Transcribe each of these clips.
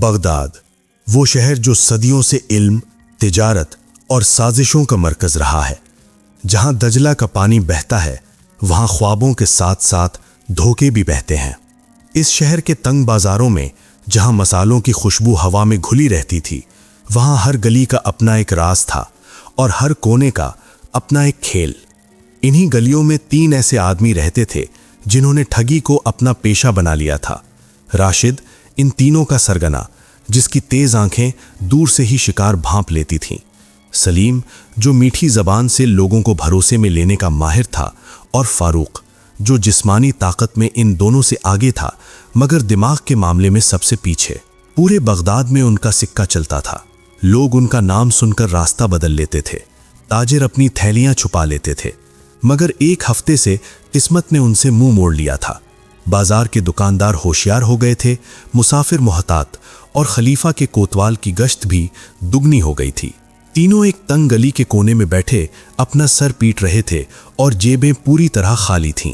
Baghdad, वो शहर जो सदियों से इल्म, तिजारत और साजिशों का मरकज रहा है। जहां दजला का पानी बहता है, वहां ख्वाबों के साथ साथ धोखे भी बहते हैं। इस शहर के तंग बाजारों में जहां मसालों की खुशबू हवा में घुली रहती थी, वहां हर गली का अपना एक राज था और हर कोने का अपना एक खेल। इन्हीं गलियों में 3 ऐसे आदमी रहते थे जिन्होंने ठगी को अपना पेशा बना लिया था। राशिद इन तीनों का सरगना, जिसकी तेज आंखें दूर से ही शिकार भांप लेती थीं। सलीम, जो मीठी जबान से लोगों को भरोसे में लेने का माहिर था, और फारूक, जो जिस्मानी ताकत में इन दोनों से आगे था मगर दिमाग के मामले में सबसे पीछे। पूरे बगदाद में उनका सिक्का चलता था। लोग उनका नाम सुनकर रास्ता बदल लेते थे, ताजिर अपनी थैलियां छुपा लेते थे। मगर एक हफ्ते से किस्मत ने उनसे मुंह मोड़ लिया था। बाजार के दुकानदार होशियार हो गए थे, मुसाफिर मोहतात, और खलीफा के कोतवाल की गश्त भी दुगनी हो गई थी। तीनों एक तंग गली के कोने में बैठे अपना सर पीट रहे थे और जेबें पूरी तरह खाली थीं।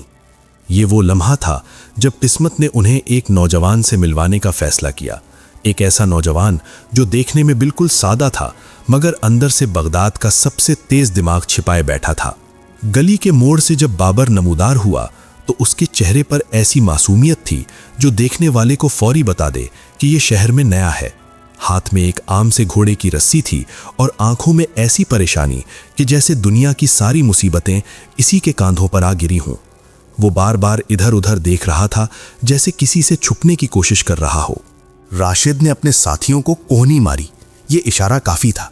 ये वो लम्हा था जब किस्मत ने उन्हें एक नौजवान से मिलवाने का फैसला किया। एक ऐसा नौजवान जो देखने में बिल्कुल सादा था मगर अंदर से बगदाद का सबसे तेज दिमाग छिपाए बैठा था। गली के मोड़ से जब बाबर नमूदार हुआ तो उसके चेहरे पर ऐसी मासूमियत थी जो देखने वाले को फौरी बता दे कि ये शहर में नया है। हाथ में एक आम से घोड़े की रस्सी थी और आंखों में ऐसी परेशानी कि जैसे दुनिया की सारी मुसीबतें इसी के कांधों पर आ गिरी हों। वो बार बार इधर उधर देख रहा था, जैसे किसी से छुपने की कोशिश कर रहा हो। राशिद ने अपने साथियों को कोहनी मारी। ये इशारा काफी था।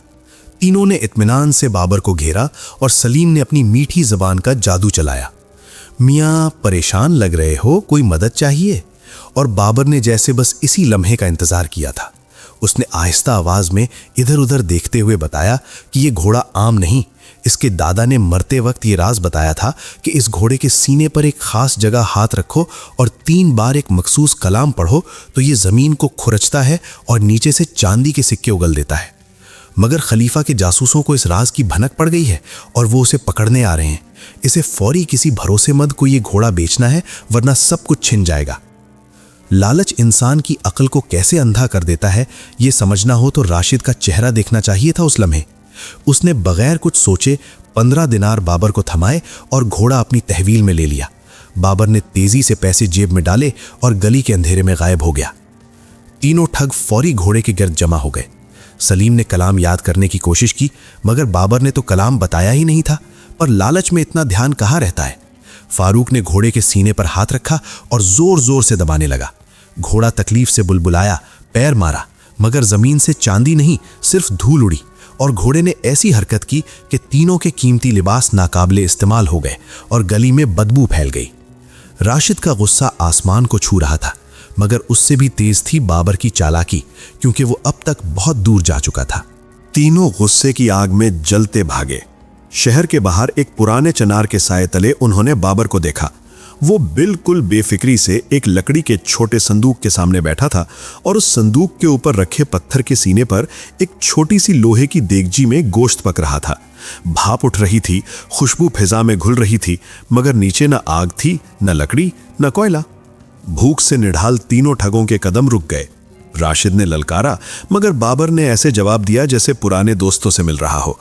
तीनों ने इत्मीनान से बाबर को घेरा और सलीम ने अपनी मीठी जबान का जादू चलाया। मियाँ, परेशान लग रहे हो, कोई मदद चाहिए? और बाबर ने जैसे बस इसी लम्हे का इंतजार किया था। उसने आहिस्ता आवाज में इधर उधर देखते हुए बताया कि ये घोड़ा आम नहीं। इसके दादा ने मरते वक्त ये राज बताया था कि इस घोड़े के सीने पर एक खास जगह हाथ रखो और 3 बार एक मखसूस कलाम पढ़ो तो ये जमीन को खुरचता है और नीचे से चांदी के सिक्के उगल देता है। मगर खलीफा के जासूसों को इस राज की भनक पड़ गई है और वो उसे पकड़ने आ रहे हैं। इसे फौरी किसी भरोसेमंद को ये घोड़ा बेचना है, वरना सब कुछ छिन जाएगा। लालच इंसान की अक्ल को कैसे अंधा कर देता है, ये समझना हो तो राशिद का चेहरा देखना चाहिए था उस लम्हे। उसने बगैर कुछ सोचे 15 दिनार बाबर को थमाए और घोड़ा अपनी तहवील में ले लिया। बाबर ने तेजी से पैसे जेब में डाले और गली के अंधेरे में गायब हो गया। तीनों ठग फौरी घोड़े के गिर्द जमा हो गए। सलीम ने कलाम याद करने की कोशिश की, मगर बाबर ने तो कलाम बताया ही नहीं था। पर लालच में इतना ध्यान कहाँ रहता है। फारूक ने घोड़े के सीने पर हाथ रखा और जोर जोर से दबाने लगा। घोड़ा तकलीफ से बुलबुलाया, पैर मारा, मगर जमीन से चांदी नहीं, सिर्फ धूल उड़ी। और घोड़े ने ऐसी हरकत की कि तीनों के कीमती लिबास नाकाबिले इस्तेमाल हो गए और गली में बदबू फैल गई। राशिद का गुस्सा आसमान को छू रहा था, मगर उससे भी तेज थी बाबर की चालाकी, क्योंकि वो अब तक बहुत दूर जा चुका था। तीनों गुस्से की आग में जलते भागे। शहर के बाहर एक पुराने चनार के साए तले उन्होंने बाबर को देखा। वो बिल्कुल बेफिक्री से एक लकड़ी के छोटे संदूक के सामने बैठा था और उस संदूक के ऊपर रखे पत्थर के सीने पर एक छोटी सी लोहे की देगची में गोश्त पक रहा था। भाप उठ रही थी, खुशबू फिजा में घुल रही थी, मगर नीचे न आग थी, न लकड़ी, न कोयला। भूख से निढाल तीनों ठगों के कदम रुक गए। राशिद ने ललकारा, मगर बाबर ने ऐसे जवाब दिया जैसे पुराने दोस्तों से मिल रहा हो।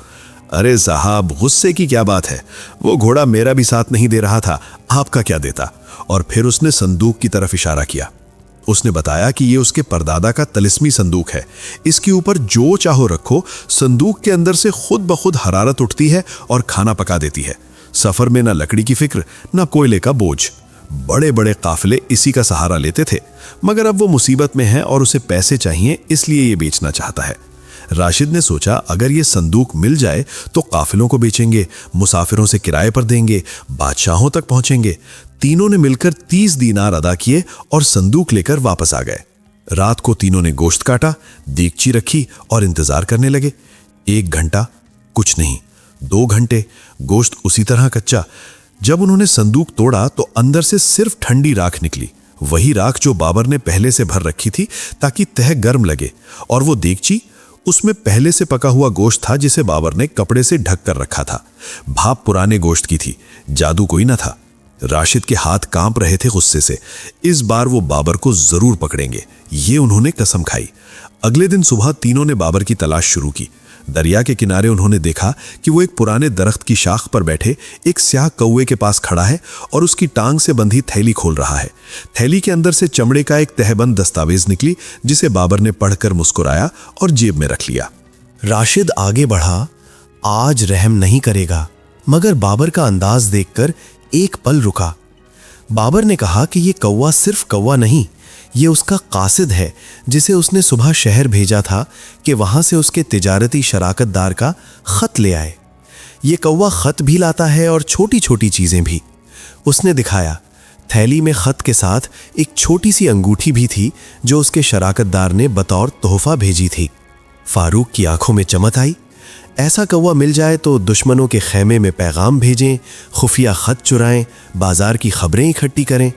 अरे साहब, गुस्से की क्या बात है? वो घोड़ा मेरा भी साथ नहीं दे रहा था, आपका क्या देता? और फिर उसने संदूक की तरफ इशारा किया। उसने बताया कि ये उसके परदादा का तिलिस्मी संदूक है। इसके ऊपर जो चाहो रखो, संदूक के अंदर से खुद ब खुद हरारत उठती है और खाना पका देती है। सफर में न लकड़ी की फिक्र, न कोयले का बोझ। बड़े बड़े काफिले इसी का सहारा लेते थे, मगर अब वो मुसीबत में है और उसे पैसे चाहिए, इसलिए ये बेचना चाहता है। राशिद ने सोचा, अगर ये संदूक मिल जाए तो काफिलों को बेचेंगे, मुसाफिरों से किराए पर देंगे, बादशाहों तक पहुंचेंगे। तीनों ने मिलकर 30 दीनार अदा किए और संदूक लेकर वापस आ गए। रात को तीनों ने गोश्त काटा, देगची रखी और इंतजार करने लगे। 1 घंटा, कुछ नहीं। 2 घंटे, गोश्त उसी तरह कच्चा। जब उन्होंने संदूक तोड़ा तो अंदर से सिर्फ ठंडी राख निकली, वही राख जो बाबर ने पहले से भर रखी थी ताकि तह गर्म लगे। और वो देगची, उसमें पहले से पका हुआ गोश्त था जिसे बाबर ने कपड़े से ढक कर रखा था। भाप पुराने गोश्त की थी, जादू कोई न था। राशिद के हाथ कांप रहे थे गुस्से से। इस बार वो बाबर को जरूर पकड़ेंगे, ये उन्होंने कसम खाई। अगले दिन सुबह तीनों ने बाबर की तलाश शुरू की। दरिया के किनारे उन्होंने देखा कि वो एक पुराने दरख्त की शाख पर बैठे एक स्याह कौवे के पास खड़ा है और उसकी टांग से बंधी थैली खोल रहा है। थैली के अंदर से चमड़े का एक तहबंद दस्तावेज निकली, जिसे बाबर ने पढ़कर मुस्कुराया और जेब में रख लिया। राशिद आगे बढ़ा, आज रहम नहीं करेगा, मगर बाबर का अंदाज देखकर एक पल रुका। बाबर ने कहा कि ये कौवा सिर्फ कौवा नहीं, ये उसका कासिद है, जिसे उसने सुबह शहर भेजा था कि वहां से उसके तिजारती शराकतदार का खत ले आए। ये कौवा खत भी लाता है और छोटी छोटी चीजें भी। उसने दिखाया। थैली में खत के साथ एक छोटी सी अंगूठी भी थी जो उसके शराकतदार ने बतौर तोहफा भेजी थी। फारूक की आंखों में चमक आई। ऐसा कौवा मिल जाए तो दुश्मनों के खैमे में पैगाम भेजें, खुफिया खत चुराएं, बाजार की खबरें इकट्ठी करें।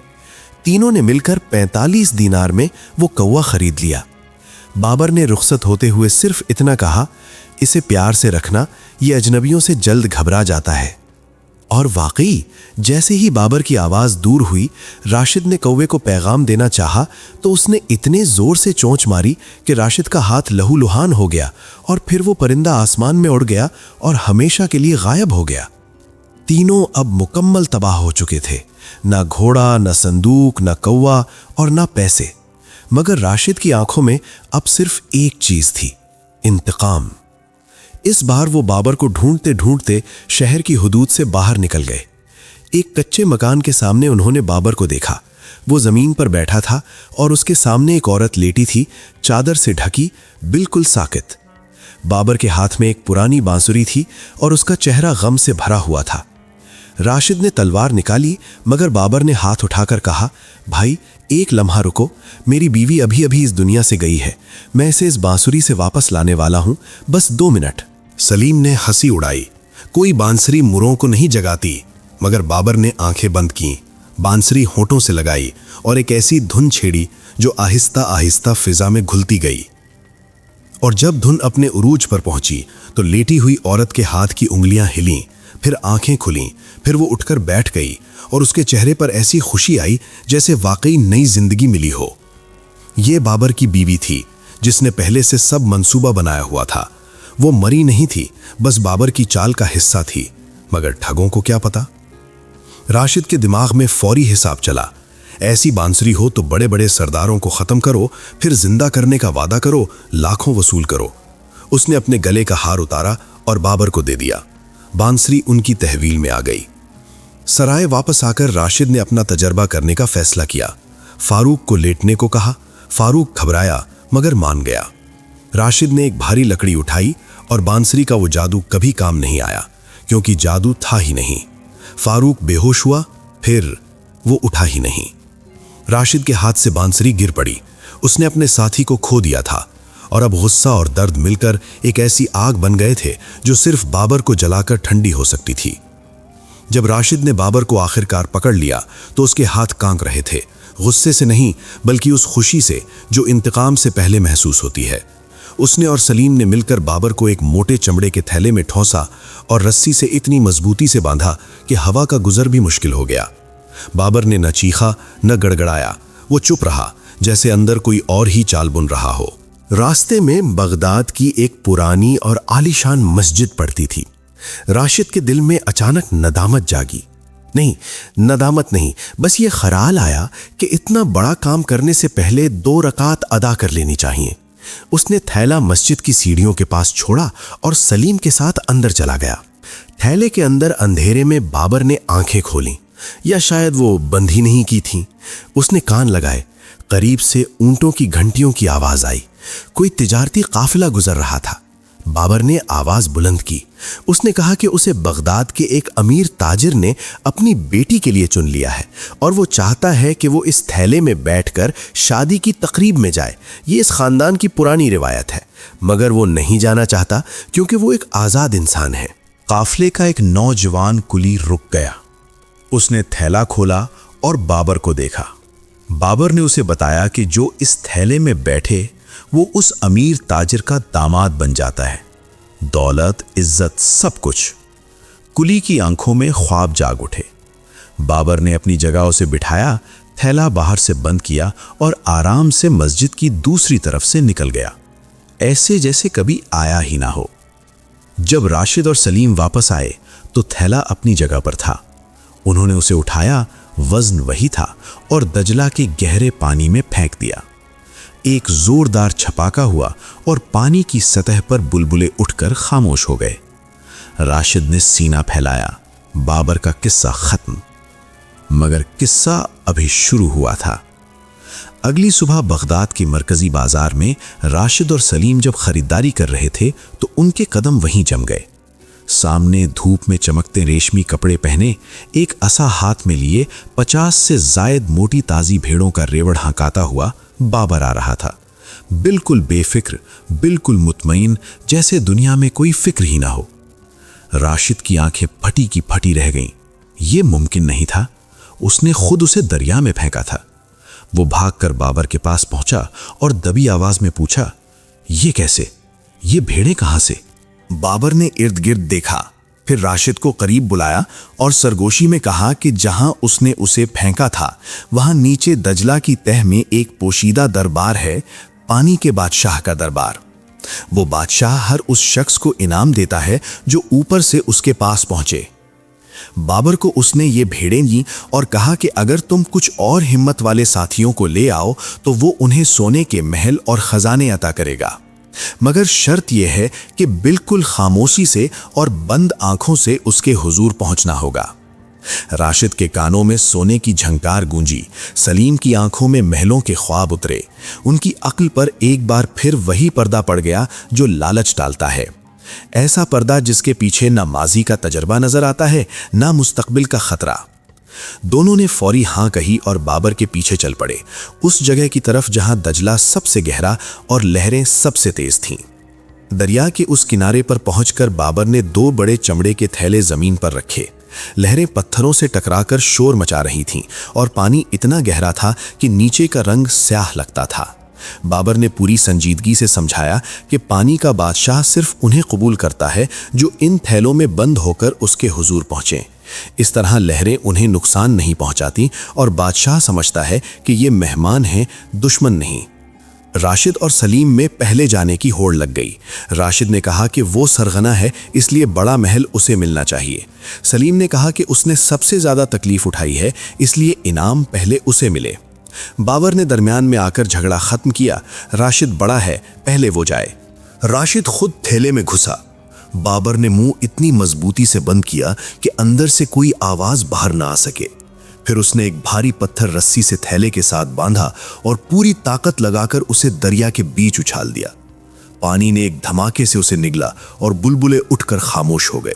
तीनों ने मिलकर 45 दीनार में वो कौवा खरीद लिया। बाबर ने रुखसत होते हुए सिर्फ इतना कहा, इसे प्यार से रखना, ये अजनबियों से जल्द घबरा जाता है। और वाकई जैसे ही बाबर की आवाज दूर हुई, राशिद ने कौवे को पैगाम देना चाहा तो उसने इतने जोर से चोंच मारी कि राशिद का हाथ लहूलुहान हो गया और फिर वो परिंदा आसमान में उड़ गया और हमेशा के लिए गायब हो गया। तीनों अब मुकम्मल तबाह हो चुके थे। ना घोड़ा, ना संदूक, ना कौवा और ना पैसे। मगर राशिद की आंखों में अब सिर्फ एक चीज थी, इंतकाम। इस बार वो बाबर को ढूंढते ढूंढते शहर की हुदूद से बाहर निकल गए। एक कच्चे मकान के सामने उन्होंने बाबर को देखा। वो जमीन पर बैठा था और उसके सामने एक औरत लेटी थी, चादर से ढकी, बिल्कुल साकित। बाबर के हाथ में एक पुरानी बांसुरी थी और उसका चेहरा गम से भरा हुआ था। राशिद ने तलवार निकाली, मगर बाबर ने हाथ उठाकर कहा, भाई एक लम्हा रुको, मेरी बीवी अभी अभी इस दुनिया से गई है, मैं इसे इस बांसुरी से वापस लाने वाला हूं, बस 2 मिनट। सलीम ने हंसी उड़ाई। कोई बांसुरी मुरों को नहीं जगाती। मगर बाबर ने आंखें बंद की, बांसुरी होंठों से लगाई और एक ऐसी धुन छेड़ी जो आहिस्ता आहिस्ता फिजा में घुलती गई। और जब धुन अपने उरूज पर पहुंची तो लेटी हुई औरत के हाथ की उंगलियां हिलीं, फिर आंखें खुलीं, फिर वो उठकर बैठ गई और उसके चेहरे पर ऐसी खुशी आई जैसे वाकई नई जिंदगी मिली हो। ये बाबर की बीवी थी, जिसने पहले से सब मंसूबा बनाया हुआ था। वो मरी नहीं थी, बस बाबर की चाल का हिस्सा थी। मगर ठगों को क्या पता। राशिद के दिमाग में फौरी हिसाब चला, ऐसी बांसुरी हो तो बड़े बड़े सरदारों को खत्म करो, फिर जिंदा करने का वादा करो, लाखों वसूल करो। उसने अपने गले का हार उतारा और बाबर को दे दिया। बांसुरी उनकी तहवील में आ गई। सराय वापस आकर राशिद ने अपना तजर्बा करने का फैसला किया। फारूक को लेटने को कहा। फारूक घबराया मगर मान गया। राशिद ने एक भारी लकड़ी उठाई और बांसुरी का वो जादू कभी काम नहीं आया, क्योंकि जादू था ही नहीं। फारूक बेहोश हुआ, फिर वो उठा ही नहीं। राशिद के हाथ से बांसुरी गिर पड़ी। उसने अपने साथी को खो दिया था और अब गुस्सा और दर्द मिलकर एक ऐसी आग बन गए थे जो सिर्फ बाबर को जलाकर ठंडी हो सकती थी। जब राशिद ने बाबर को आखिरकार पकड़ लिया तो उसके हाथ कांप रहे थे, गुस्से से नहीं बल्कि उस खुशी से जो इंतकाम से पहले महसूस होती है। उसने और सलीम ने मिलकर बाबर को एक मोटे चमड़े के थैले में ठौंसा और रस्सी से इतनी मजबूती से बांधा कि हवा का गुजर भी मुश्किल हो गया। बाबर ने न चीखा न गड़गड़ाया, वो चुप रहा, जैसे अंदर कोई और ही चाल बुन रहा हो। रास्ते में बगदाद की एक पुरानी और आलीशान मस्जिद पड़ती थी। राशिद के दिल में अचानक नदामत जागी। नहीं, नदामत नहीं, बस ये ख्याल आया कि इतना बड़ा काम करने से पहले 2 रकात अदा कर लेनी चाहिए। उसने थैला मस्जिद की सीढ़ियों के पास छोड़ा और सलीम के साथ अंदर चला गया। थैले के अंदर अंधेरे में बाबर ने आंखें खोली, या शायद वो बंद ही नहीं की थीं। उसने कान लगाए। करीब से ऊंटों की घंटियों की आवाज आई। कोई तिजारती काफिला गुजर रहा था। बाबर ने आवाज बुलंद की। उसने कहा कि उसे बगदाद के एक अमीर ताजिर ने अपनी बेटी के लिए चुन लिया है और वो चाहता है कि वो इस थैले में बैठकर शादी की तकरीब में जाए। ये इस खानदान की पुरानी रिवायत है, मगर वो नहीं जाना चाहता क्योंकि वो एक आजाद इंसान है। काफिले का एक नौजवान कुली रुक गया। उसने थैला खोला और बाबर को देखा। बाबर ने उसे बताया कि जो इस थैले में बैठे वो उस अमीर ताजिर का दामाद बन जाता है। दौलत, इज्जत, सब कुछ। कुली की आंखों में ख्वाब जाग उठे। बाबर ने अपनी जगह उसे बिठाया, थैला बाहर से बंद किया और आराम से मस्जिद की दूसरी तरफ से निकल गया, ऐसे जैसे कभी आया ही ना हो। जब राशिद और सलीम वापस आए तो थैला अपनी जगह पर था। उन्होंने उसे उठाया, वजन वही था, और दजला के गहरे पानी में फेंक दिया। एक जोरदार छपाका हुआ और पानी की सतह पर बुलबुले उठकर खामोश हो गए। राशिद ने सीना फैलाया, बाबर का किस्सा खत्म। मगर किस्सा अभी शुरू हुआ था। अगली सुबह बगदाद के मरकजी बाजार में राशिद और सलीम जब खरीदारी कर रहे थे तो उनके कदम वहीं जम गए। सामने धूप में चमकते रेशमी कपड़े पहने, एक असा हाथ में लिए 50 से जायद मोटी ताजी भेड़ों का रेवड़ हाँकाता हुआ बाबर आ रहा था। बिल्कुल बेफिक्र, बिल्कुल मुतमईन, जैसे दुनिया में कोई फिक्र ही ना हो। राशिद की आंखें फटी की फटी रह गईं। ये मुमकिन नहीं था, उसने खुद उसे दरिया में फेंका था। वो भागकर बाबर के पास पहुंचा और दबी आवाज में पूछा, ये कैसे? ये भेड़ें कहां से? बाबर ने इर्द गिर्द देखा, फिर राशिद को करीब बुलाया और सरगोशी में कहा कि जहां उसने उसे फेंका था वहां नीचे दजला की तह में एक पोशीदा दरबार है, पानी के बादशाह का दरबार। वो बादशाह हर उस शख्स को इनाम देता है जो ऊपर से उसके पास पहुंचे। बाबर को उसने ये भेड़ें दी और कहा कि अगर तुम कुछ और हिम्मत वाले साथियों को ले आओ तो वो उन्हें सोने के महल और खजाने अता करेगा, मगर शर्त यह है कि बिल्कुल खामोशी से और बंद आंखों से उसके हुजूर पहुंचना होगा। राशिद के कानों में सोने की झंकार गूंजी, सलीम की आंखों में महलों के ख्वाब उतरे। उनकी अक्ल पर एक बार फिर वही पर्दा पड़ गया जो लालच डालता है, ऐसा पर्दा जिसके पीछे ना माजी का तजर्बा नजर आता है, ना मुस्तकबिल का खतरा। दोनों ने फौरी हां कही और बाबर के पीछे चल पड़े, उस जगह की तरफ जहां दजला सबसे गहरा और लहरें सबसे तेज थीं। दरिया के उस किनारे पर पहुंचकर बाबर ने 2 बड़े चमड़े के थैले जमीन पर रखे। लहरें पत्थरों से टकराकर शोर मचा रही थीं और पानी इतना गहरा था कि नीचे का रंग स्याह लगता था। बाबर ने पूरी संजीदगी से समझाया कि पानी का बादशाह सिर्फ उन्हें कबूल करता है जो इन थैलों में बंद होकर उसके हुजूर पहुंचे। इस तरह लहरें उन्हें नुकसान नहीं पहुंचाती और बादशाह समझता है कि ये मेहमान हैं, दुश्मन नहीं। राशिद और सलीम में पहले जाने की होड़ लग गई। राशिद ने कहा कि वो सरगना है, इसलिए बड़ा महल उसे मिलना चाहिए। सलीम ने कहा कि उसने सबसे ज्यादा तकलीफ उठाई है, इसलिए इनाम पहले उसे मिले। बाबर ने दरमियान में आकर झगड़ा खत्म किया। राशिद बड़ा है, पहले वो जाए। राशिद खुद थैले में घुसा। बाबर ने मुंह इतनी मजबूती से बंद किया कि अंदर से कोई आवाज बाहर ना आ सके। फिर उसने एक भारी पत्थर रस्सी से थैले के साथ बांधा और पूरी ताकत लगाकर उसे दरिया के बीच उछाल दिया। पानी ने एक धमाके से उसे निगला और बुलबुले उठकर खामोश हो गए।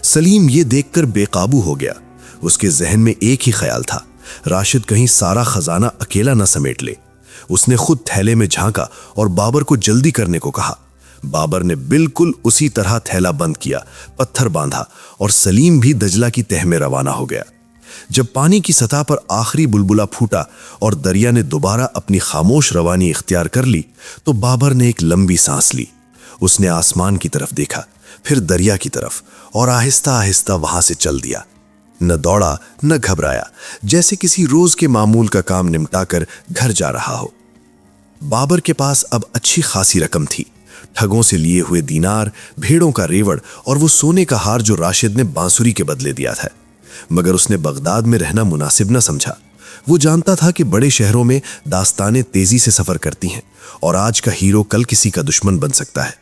सलीम ये देखकर बेकाबू हो गया। उसके जहन में एक ही ख्याल था, राशिद कहीं सारा खजाना अकेला न समेट ले। उसने खुद थैले में झांका और बाबर को जल्दी करने को कहा। बाबर ने बिल्कुल उसी तरह थैला बंद किया, पत्थर बांधा और सलीम भी दजला की तह में रवाना हो गया। जब पानी की सतह पर आखिरी बुलबुला फूटा और दरिया ने दोबारा अपनी खामोश रवानी इख्तियार कर ली तो बाबर ने एक लंबी सांस ली। उसने आसमान की तरफ देखा, फिर दरिया की तरफ, और आहिस्ता आहिस्ता वहां से चल दिया। न दौड़ा न घबराया, जैसे किसी रोज के मामूल का काम निपटाकर घर जा रहा हो। बाबर के पास अब अच्छी खासी रकम थी, ठगों से लिए हुए दीनार, भेड़ों का रेवड़ और वो सोने का हार जो राशिद ने बांसुरी के बदले दिया था। मगर उसने बगदाद में रहना मुनासिब न समझा। वो जानता था कि बड़े शहरों में दास्तानें तेजी से सफर करती हैं और आज का हीरो कल किसी का दुश्मन बन सकता है।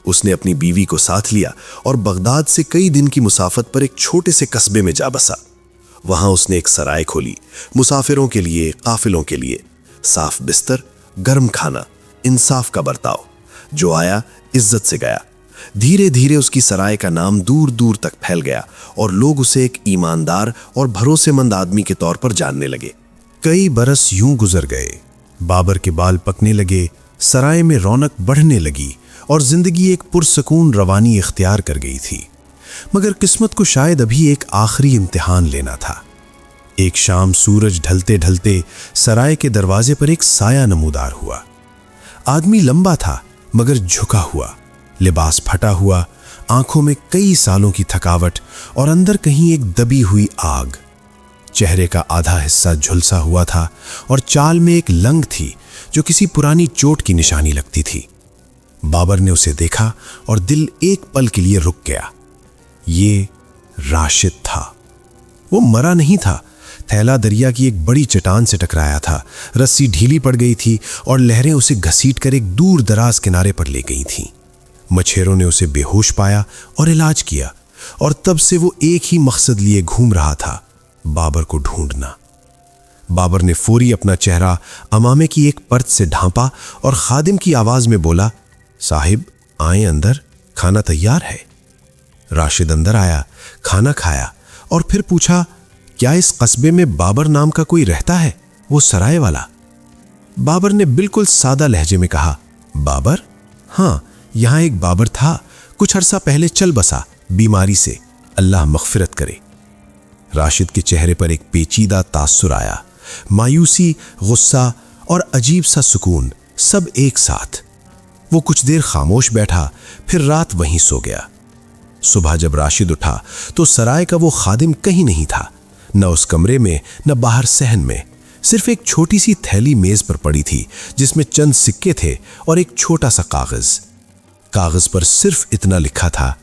उसने अपनी बीवी को साथ लिया और बगदाद से कई दिन की मुसाफत पर एक छोटे से कस्बे में जा बसा। वहां उसने एक सराय खोली, मुसाफिरों के लिए, काफिलों के लिए। साफ बिस्तर, गर्म खाना, इंसाफ का बर्ताव। जो आया इज्जत से गया। धीरे धीरे उसकी सराय का नाम दूर दूर तक फैल गया और लोग उसे एक ईमानदार और भरोसेमंद आदमी के तौर पर जानने लगे। कई बरस यूं गुजर गए। बाबर के बाल पकने लगे, सराय में रौनक बढ़ने लगी और जिंदगी एक पुरसकून रवानी इख्तियार कर गई थी। मगर किस्मत को शायद अभी एक आखिरी इम्तिहान लेना था। एक शाम सूरज ढलते ढलते सराय के दरवाजे पर एक साया नमूदार हुआ। आदमी लंबा था मगर झुका हुआ, लिबास फटा हुआ, आंखों में कई सालों की थकावट और अंदर कहीं एक दबी हुई आग। चेहरे का आधा हिस्सा झुलसा हुआ था और चाल में एक लंग थी जो किसी पुरानी चोट की निशानी लगती थी। बाबर ने उसे देखा और दिल एक पल के लिए रुक गया। ये राशिद था। वो मरा नहीं था। थैला दरिया की एक बड़ी चट्टान से टकराया था। रस्सी ढीली पड़ गई थी और लहरें उसे घसीटकर एक दूर दराज किनारे पर ले गई थीं। मछेरों ने उसे बेहोश पाया और इलाज किया, और तब से वो एक ही मकसद लिए घूम रहा था, बाबर को ढूंढना। बाबर ने फौरी अपना चेहरा अमामे की एक परत से ढांपा और खादिम की आवाज में बोला, साहिब आए अंदर, खाना तैयार है। राशिद अंदर आया, खाना खाया और फिर पूछा, क्या इस कस्बे में बाबर नाम का कोई रहता है, वो सराय वाला? बाबर ने बिल्कुल सादा लहजे में कहा, बाबर? हाँ, यहां एक बाबर था, कुछ अरसा पहले चल बसा बीमारी से, अल्लाह मग़फ़िरत करे। राशिद के चेहरे पर एक पेचीदा तासुर आया, मायूसी, गुस्सा और अजीब सा सुकून, सब एक साथ। वो कुछ देर खामोश बैठा, फिर रात वहीं सो गया। सुबह जब राशिद उठा तो सराय का वो खादिम कहीं नहीं था, न उस कमरे में न बाहर सहन में। सिर्फ एक छोटी सी थैली मेज पर पड़ी थी जिसमें चंद सिक्के थे और एक छोटा सा कागज। कागज पर सिर्फ इतना लिखा था,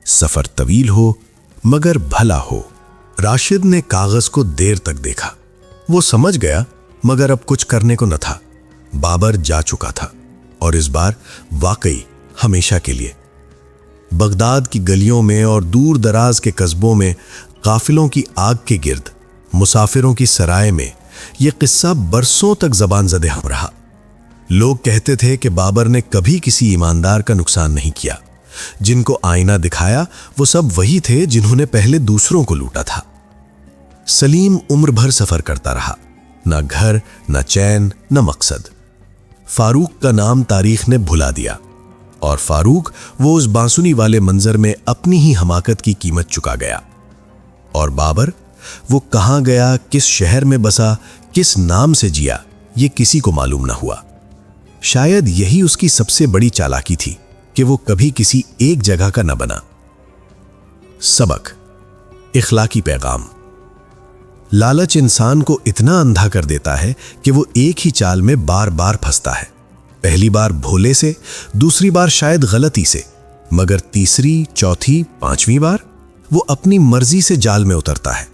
सफर तवील हो मगर भला हो। राशिद ने कागज को देर तक देखा। वो समझ गया, मगर अब कुछ करने को न था। बाबर जा चुका था, और इस बार वाकई हमेशा के लिए। बगदाद की गलियों में और दूर दराज के कस्बों में काफिलों की आग के गिर्द, मुसाफिरों की सराय में यह किस्सा बरसों तक ज़बान ज़दे हम रहा। लोग कहते थे कि बाबर ने कभी किसी ईमानदार का नुकसान नहीं किया। जिनको आईना दिखाया वो सब वही थे जिन्होंने पहले दूसरों को लूटा था। सलीम उम्र भर सफर करता रहा, न घर, न चैन, न मकसद। फारूक का नाम तारीख ने भुला दिया, और फारूक वो उस बांसुनी वाले मंजर में अपनी ही हमाकत की कीमत चुका गया। और बाबर, वो कहां गया, किस शहर में बसा, किस नाम से जिया, ये किसी को मालूम न हुआ। शायद यही उसकी सबसे बड़ी चालाकी थी कि वो कभी किसी एक जगह का न बना। सबक, इखलाकी पैगाम। लालच इंसान को इतना अंधा कर देता है कि वो एक ही चाल में बार बार फंसता है। पहली बार भोले से, दूसरी बार शायद गलती से, मगर तीसरी, चौथी, पांचवी बार वो अपनी मर्जी से जाल में उतरता है,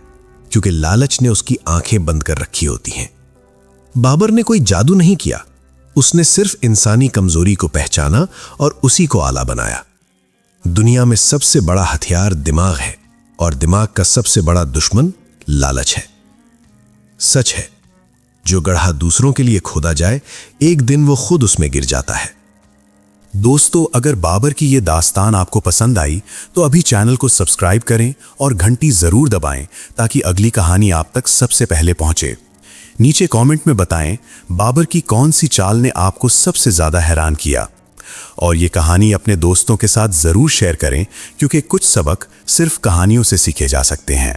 क्योंकि लालच ने उसकी आंखें बंद कर रखी होती हैं। बाबर ने कोई जादू नहीं किया, उसने सिर्फ इंसानी कमजोरी को पहचाना और उसी को आला बनाया। दुनिया में सबसे बड़ा हथियार दिमाग है, और दिमाग का सबसे बड़ा दुश्मन लालच है। सच है, जो गढ़ा दूसरों के लिए खोदा जाए, एक दिन वो खुद उसमें गिर जाता है। दोस्तों, अगर बाबर की ये दास्तान आपको पसंद आई तो अभी चैनल को सब्सक्राइब करें और घंटी जरूर दबाएं ताकि अगली कहानी आप तक सबसे पहले पहुंचे। नीचे कमेंट में बताएं बाबर की कौन सी चाल ने आपको सबसे ज्यादा हैरान किया, और ये कहानी अपने दोस्तों के साथ जरूर शेयर करें, क्योंकि कुछ सबक सिर्फ कहानियों से सीखे जा सकते हैं।